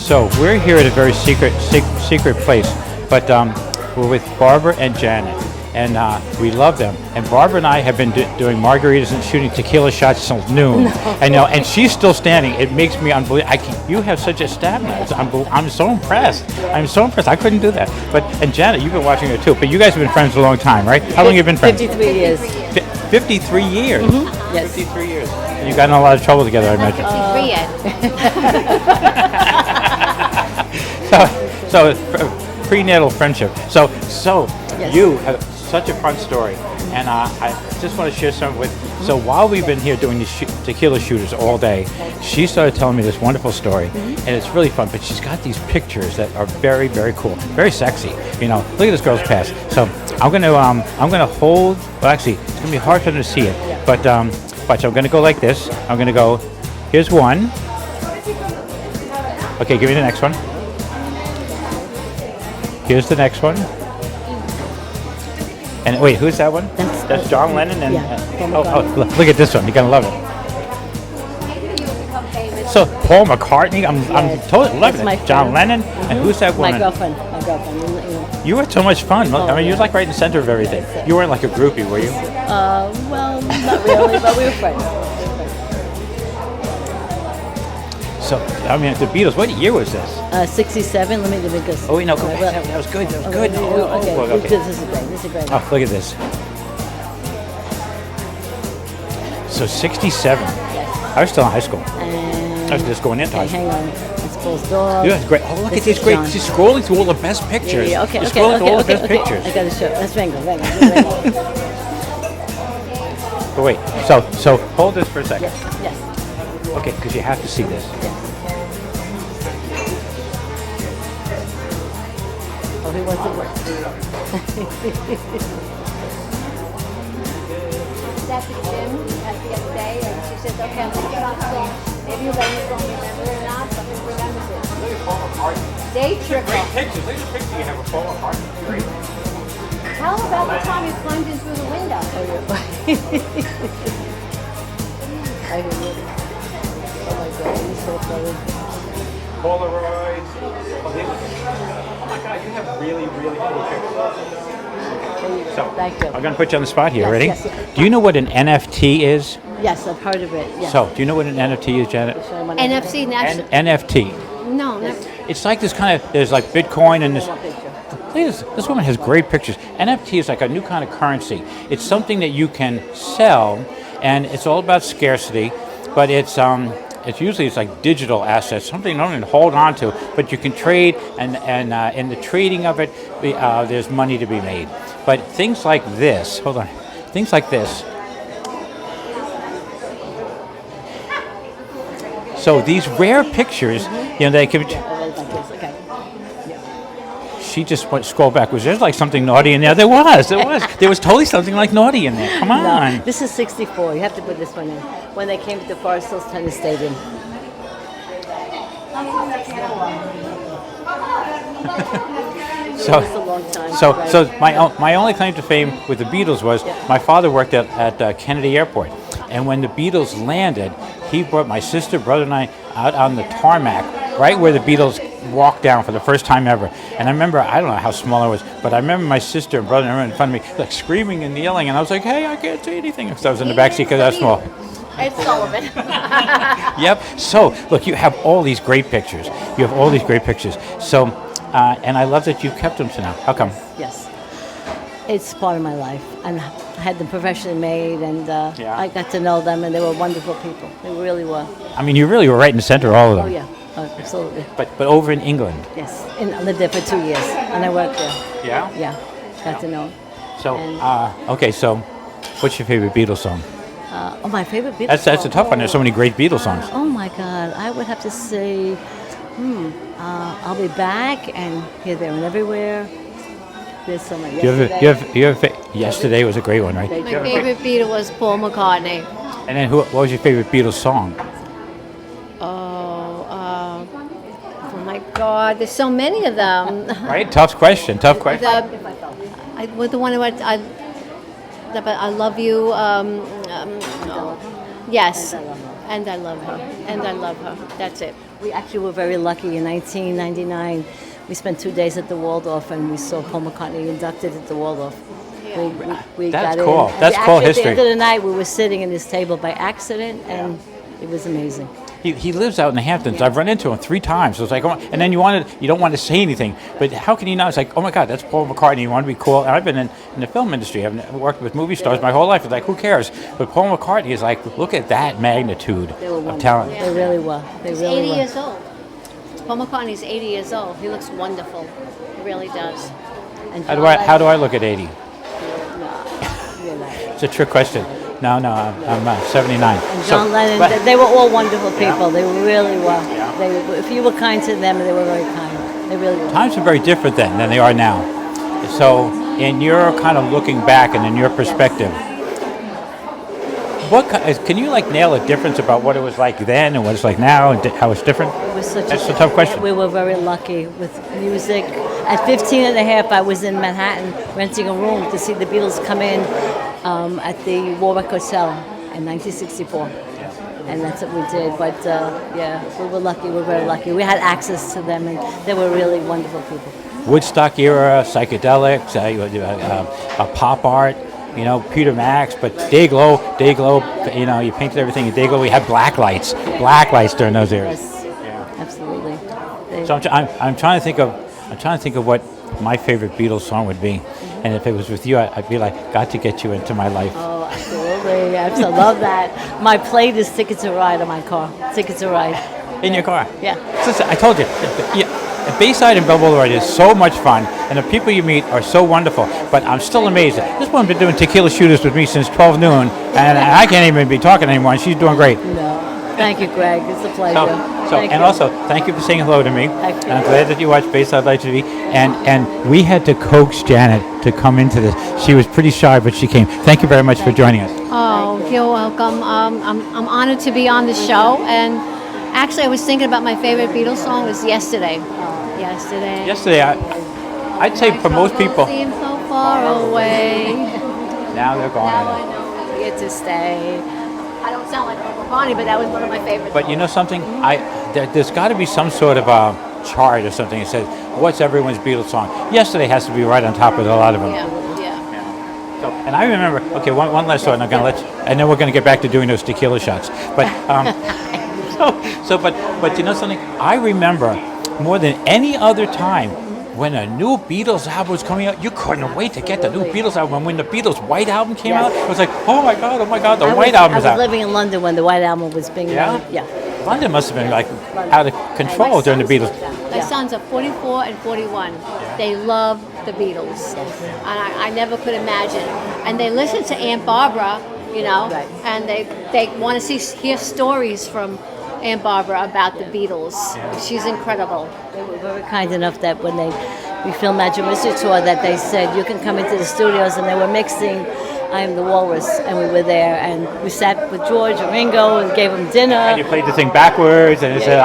So we're here at a very secret place, but we're with Barbara and Janet, and we love them. And Barbara and I have been doing margaritas and shooting tequila shots since noon. No. And she's still standing. It makes me unbelievable. You have such a stamina. I'm so impressed. I'm so impressed. I couldn't do that. And Janet, you've been watching her too. But you guys have been friends a long time, right? How long have you been friends? 53 years. 53 years? Mm-hmm. Yes. 53 years. And you got in a lot of trouble together, I imagine. 53 yet. So prenatal friendship. So yes. You have such a fun story, and I just want to share some with. So while we've been here doing these tequila shooters all day, she started telling me this wonderful story, and it's really fun. But she's got these pictures that are very, very cool, very sexy. You know, look at this girl's past. So I'm gonna hold. Well, actually, it's gonna be hard for them to see it, but watch. I'm gonna go like this. I'm gonna go. Here's one. Okay, give me the next one. Here's the next one. And wait, who's that one? That's John Lennon and look at this one. You're gonna love it. So Paul McCartney, I'm totally loving it. John Lennon, and who's that woman? My girlfriend. You were so much fun. I mean, you were like right in the center of everything. You weren't like a groupie, were you? Well, not really, but we were friends. So, I mean, the Beatles, what year was this? 67, let me this. Oh, wait, no, go back. That was good, Okay. Okay. This is great. Oh, look at this. So, 67. Yes. I was still in high school. And I was just going into high school. Hang on. It's Paul's dog. Yeah, that's great. Oh, look at these great. She's scrolling through all the best pictures. Okay. She's scrolling through all the best pictures. I got to show. That's Ringo. But wait, so hold this for a second. Yes. Okay, because you have to see this. Yes. Oh, he wants to work. At the gym the other day, and she said, okay, I'm going to drop some. Maybe you guys don't remember it or not, but who remembers it? Look at Paul McCartney. Day trip. Great pictures. Look at the picture you have of Paul McCartney. Great. How about the time you climbed in through the window? I hear you. Oh my God, he's so funny. Polaroids. Oh my God, you have really, really cool pictures. So, Thank you. I'm going to put you on the spot here. Yes, Ready? yes. Do you know what an NFT is? Yes, I've heard of it. Yes. So, do you know what an NFT is, Janet? NFC, National. NFT. No, no. It's like this kind of, there's like Bitcoin and this. One picture. Look at this woman has great pictures. NFT is like a new kind of currency. It's something that you can sell, and it's all about scarcity, but it's usually like digital assets, something you don't even hold on to, but you can trade, and in the trading of it, there's money to be made. But things like this, hold on, things like this. So these rare pictures, they can. Okay. She just went scroll back. Was there like something naughty in there? There was. There was totally something like naughty in there. Come on. No, this is 64. You have to put this one in. When they came to the Forest Hills Tennis Stadium. So my only claim to fame with the Beatles was my father worked at Kennedy Airport, and when the Beatles landed, he brought my sister, brother, and I out on the tarmac, right where the Beatles walked down for the first time ever. And I remember, I don't know how small I was, but I remember my sister and brother in front of me, like screaming and yelling, and I was like, hey, I can't see anything, because I was in the backseat because I was small. Ed Sullivan. Yep. So, look, you have all these great pictures. So, and I love that you've kept them to now. How come? Yes. It's part of my life. And I had them professionally made, and I got to know them, and they were wonderful people. They really were. I mean, you really were right in the center of all of them. Oh, yeah. Absolutely. But over in England. Yes. And I lived there for 2 years, and I worked there. Yeah? Yeah. Got to know them. So, okay, so what's your favorite Beatles song? My favorite Beatles That's a tough one. There's so many great Beatles songs. Oh, my God. I would have to say, I'll Be Back, and Here, There, and Everywhere. There's so many. Yesterday was a great one, right? My favorite Beatle was Paul McCartney. And then what was your favorite Beatles song? Oh my God! There's so many of them. Right? Tough question. The one about I love you. Yes, and I love her. That's it. We actually were very lucky. In 1999, we spent 2 days at the Waldorf, and we saw Paul McCartney inducted at the Waldorf. We That's got cool. in. That's cool history. At the end of the night, we were sitting in this table by accident, and it was amazing. He lives out in the Hamptons. I've run into him 3 times. So it's like, oh, and then you don't want to say anything, but how can you not? It's like, oh my God, that's Paul McCartney. You want to be cool. And I've been in the film industry. I've worked with movie stars my whole life. It's like, who cares? But Paul McCartney is like, look at that magnitude of talent. They really were. He's 80 years old. Paul McCartney's 80 years old. He looks wonderful. He really does. And How do I look at 80? No, you're not. It's a trick question. No, I'm 79. And John Lennon, they were all wonderful people. They really were. If you were kind to them, they were very kind. They really were. Times are very different then than they are now. So, in your kind of looking back and in your perspective, can you like nail a difference about what it was like then and what it's like now and how it's different? That's a tough question. We were very lucky with music. At 15 and a half, I was in Manhattan renting a room to see the Beatles come in at the Warwick Hotel in 1964. And that's what we did. But we were lucky. We were very lucky. We had access to them, and they were really wonderful people. Woodstock era, psychedelics, pop art, Peter Max, but Dayglow, you painted everything in Dayglow. We had black lights during those eras. Yes, absolutely. So I'm trying to think of what my favorite Beatles song would be, and if it was with you, I'd be like, got to get you into my life. Oh, absolutely. I love that. My plate is Ticket to Ride on my car. Ticket to Ride. In your car? Yeah. So, I told you, Bayside and Bell Boulevard is so much fun, and the people you meet are so wonderful, but I'm still amazed. This woman's been doing tequila shooters with me since 12 noon, and I can't even be talking anymore, and she's doing great. No. Thank you, Greg. It's a pleasure. Also, thank you for saying hello to me. Thank you. I'm glad that you watched Bayside Live TV. And we had to coax Janet to come into this. She was pretty shy, but she came. Thank you very much for joining us. Oh, you're welcome. I'm honored to be on the show. And actually, I was thinking about my favorite Beatles song was Yesterday. Yesterday, I'd say for most people. Seem so far away. Now they're gone. Now I know we're here to stay. I don't sound like Paul McCartney, but that was one of my favorites. But you know something? There's got to be some sort of a chart or something that says, what's everyone's Beatles song? Yesterday has to be right on top of a lot of them. Yeah. So, and I remember, okay, one last thought, and I'm going to let you, and then we're going to get back to doing those tequila shots. But, but you know something? I remember more than any other time, when a new Beatles album was coming out, you couldn't wait to get the new Beatles album. When the Beatles White Album came out, it was like, oh my God, the White Album is out. I was living in London when the White Album was being made. Yeah? London must have been like out of control during the Beatles. My sons are 44 and 41. They love the Beatles. And I never could imagine. And they listen to Aunt Barbara, and they want to hear stories from Aunt Barbara about the Beatles. She's incredible. They were very kind enough that when we filmed Magic Mystery Tour, that they said you can come into the studios, and they were mixing I Am the Walrus, and we were there, and we sat with George and Ringo and gave them dinner. And you played the thing backwards, and it said,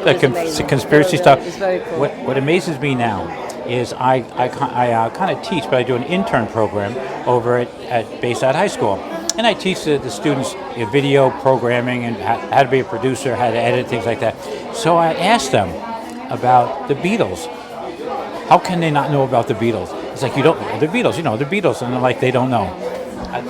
the conspiracy stuff. It was very cool. What amazes me now is I kind of teach, but I do an intern program over at Bayside High School. And I teach the students video programming and how to be a producer, how to edit, things like that. So I asked them about the Beatles. How can they not know about the Beatles? It's like, you don't know the Beatles, the Beatles, and they're like, they don't know.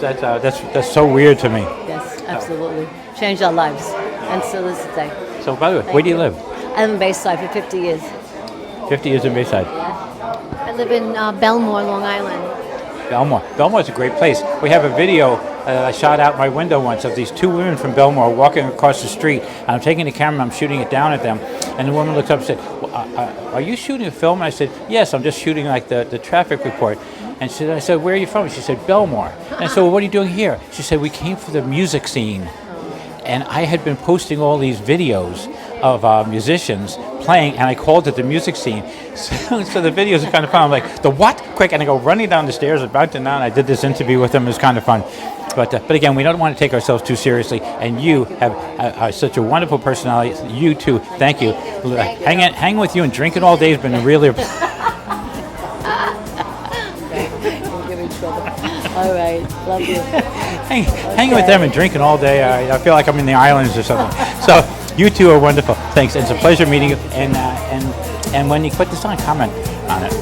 That's so weird to me. Yes, absolutely. Changed our lives, and still is today. So by the way, where do you live? I live in Bayside for 50 years. 50 years in Bayside. I live in Belmore, Long Island. Belmore's a great place. We have a video I shot out my window once of these 2 women from Belmore walking across the street. And I'm taking the camera, I'm shooting it down at them. And the woman looked up and said, are you shooting a film? And I said, yes, I'm just shooting like the traffic report. And I said, where are you from? She said, Belmore. And I said, well, what are you doing here? She said, we came for the music scene. And I had been posting all these videos of musicians playing, and I called it the music scene. So the videos are kind of fun. I'm like, the what? Quick, and I go running down the stairs, about to down. I did this interview with them. It was kind of fun. But again, we don't want to take ourselves too seriously, and you have such a wonderful personality. You too. Thank you. Hanging with you and drinking all day has been a really... All right, love you. Hanging with them and drinking all day, I feel like I'm in the islands or something. You two are wonderful. Thanks. It's a pleasure meeting you. And when you put this on, comment on it.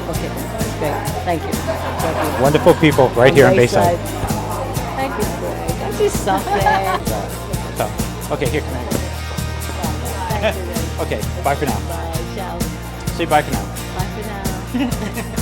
Okay, that's great. Thank you. Thank you. Wonderful people right here in Bayside. Thank you, Greg. That's just something. So, okay, here, come here. Thank you. Okay, bye for now. Bye, ciao. Say bye for now. Bye for now.